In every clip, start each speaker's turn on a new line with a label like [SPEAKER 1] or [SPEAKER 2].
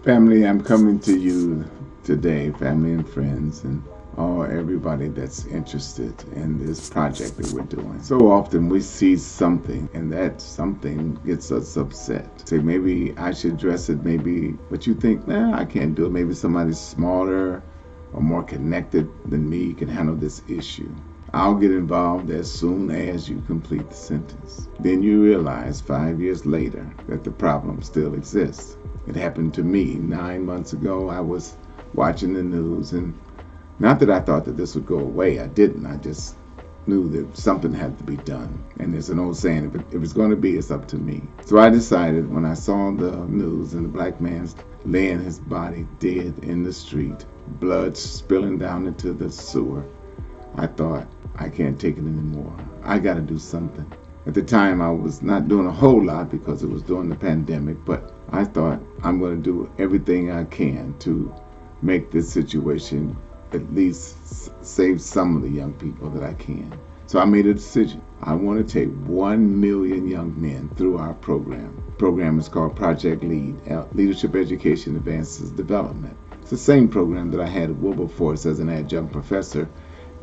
[SPEAKER 1] Family, I'm coming to you today, family and friends, and everybody that's interested in this project that we're doing. So often we see something, and that something gets us upset. Say, maybe I should address it, maybe, but you think, nah, I can't do it. Maybe somebody smarter or more connected than me can handle this issue. I'll get involved as soon as you complete the sentence. Then you realize 5 years later that the problem still exists. It happened to me 9 months ago. I was watching the news, and not that I thought that this would go away. I didn't. I just knew that something had to be done. And there's an old saying, if it's going to be, it's up to me. So I decided when I saw the news and the black man's laying his body dead in the street, blood spilling down into the sewer, I thought, I can't take it anymore. I got to do something. At the time, I was not doing a whole lot because it was during the pandemic, but I thought I'm going to do everything I can to make this situation at least save some of the young people that I can. So I made a decision. I want to take 1 million young men through our program. The program is called Project Lead, Leadership Education Advances Development. It's the same program that I had at Wilberforce as an adjunct professor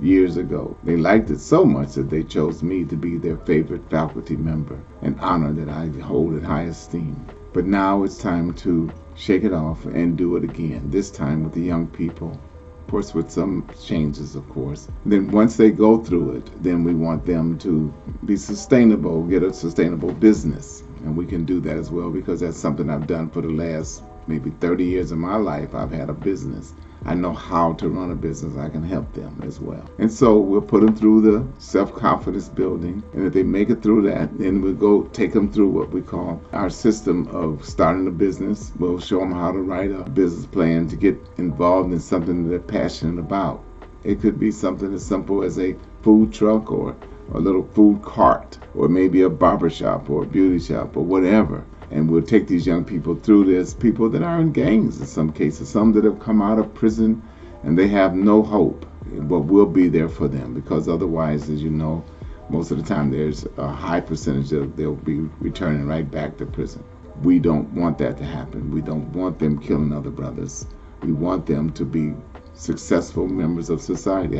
[SPEAKER 1] years ago. They liked it so much that they chose me to be their favorite faculty member, an honor that I hold in high esteem. But now it's time to shake it off and do it again, this time with the young people. Of course, with some changes, of course. Then once they go through it, then we want them to be sustainable, get a sustainable business. And we can do that as well because that's something I've done for the last maybe 30 years of my life. I've had a business. I know how to run a business. I can help them as well. And so we'll put them through the self-confidence building. And if they make it through that, then we'll go take them through what we call our system of starting a business. We'll show them how to write a business plan to get involved in something that they're passionate about. It could be something as simple as a food truck or a little food cart, or maybe a barber shop or a beauty shop or whatever. And we'll take these young people through this, people that are in gangs in some cases, some that have come out of prison and they have no hope. But we'll be there for them because otherwise, as you know, most of the time there's a high percentage that they'll be returning right back to prison. We don't want that to happen. We don't want them killing other brothers. We want them to be successful members of society.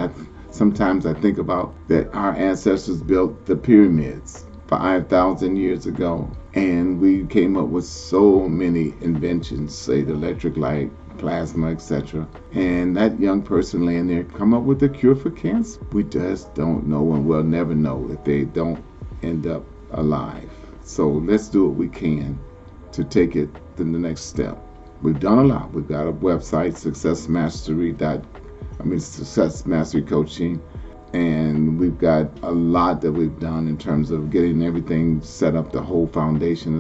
[SPEAKER 1] Sometimes I think about that our ancestors built the pyramids 5,000 years ago, and we came up with so many inventions, say the electric light, plasma, etc. And that young person laying there come up with a cure for cancer. We just don't know, and we'll never know if they don't end up alive. So let's do what we can to take it to the next step. We've done a lot. We've got a website, Success Mastery Coaching, and we've got a lot that we've done in terms of getting everything set up. The whole foundation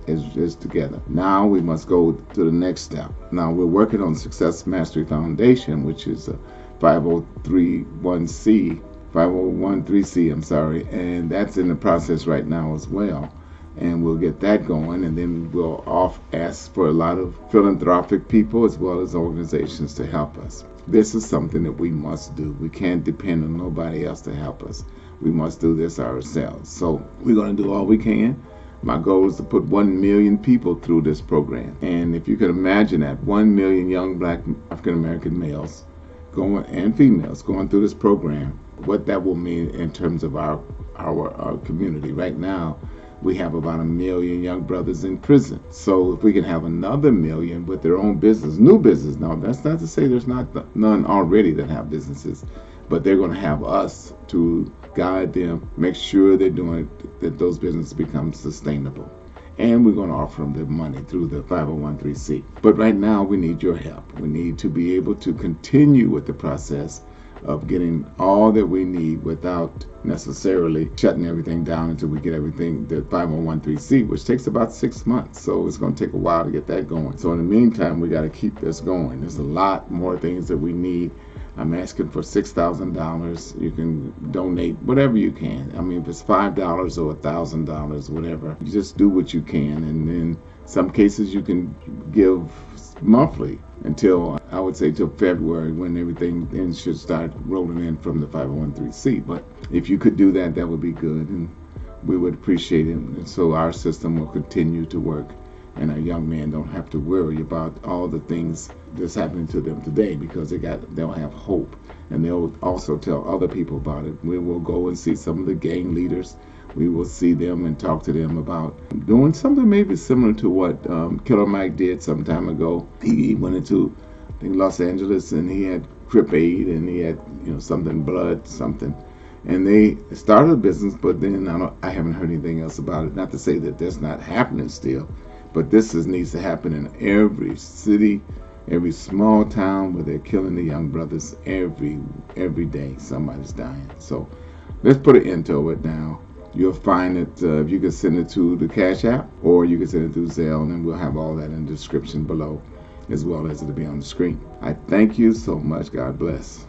[SPEAKER 1] is together. Now we must go to the next step. Now we're working on Success Mastery Foundation, which is a 501c, I'm sorry, and that's in the process right now as well. And we'll get that going, and then we'll ask for a lot of philanthropic people as well as organizations to help us. This is something that we must do. We can't depend on nobody else to help us. We must do this ourselves. So we're going to do all we can. My goal is to put 1 million people through this program. And if you can imagine that, 1 million young black African-American males and females going through this program, what that will mean in terms of our community. Right now, we have about 1 million young brothers in prison. So if we can have another million with their own business, new business. Now, that's not to say there's not none already that have businesses, but they're going to have us to guide them, make sure they're doing it, that those businesses become sustainable. And we're going to offer them the money through the 501c. But right now, we need your help. We need to be able to continue with the process of getting all that we need without necessarily shutting everything down until we get everything, the 501c, which takes about 6 months. So it's going to take a while to get that going. So in the meantime, we got to keep this going. There's a lot more things that we need. I'm asking for $6,000. You can donate whatever you can. I mean, if it's $5 or $1,000, whatever, you just do what you can. And in some cases, you can give monthly until, I would say, till February, when everything then should start rolling in from the 501c. But if you could do that would be good, and we would appreciate it. And so our system will continue to work and our young men don't have to worry about all the things that's happening to them today, because they'll have hope, and they'll also tell other people about it. We will go and see some of the gang leaders. We will see them and talk to them about doing something maybe similar to what Killer Mike did some time ago. He went into, I think, Los Angeles, and he had Crip Aid, and he had something blood something, and they started a business. But then I haven't heard anything else about it. Not to say that that's not happening still, but needs to happen in every city, every small town where they're killing the young brothers every day. Somebody's dying. So let's put an end to it now. You'll find it if you can send it to the Cash App, or you can send it through Zelle, and we'll have all that in the description below, as well as it'll be on the screen. I thank you so much. God bless.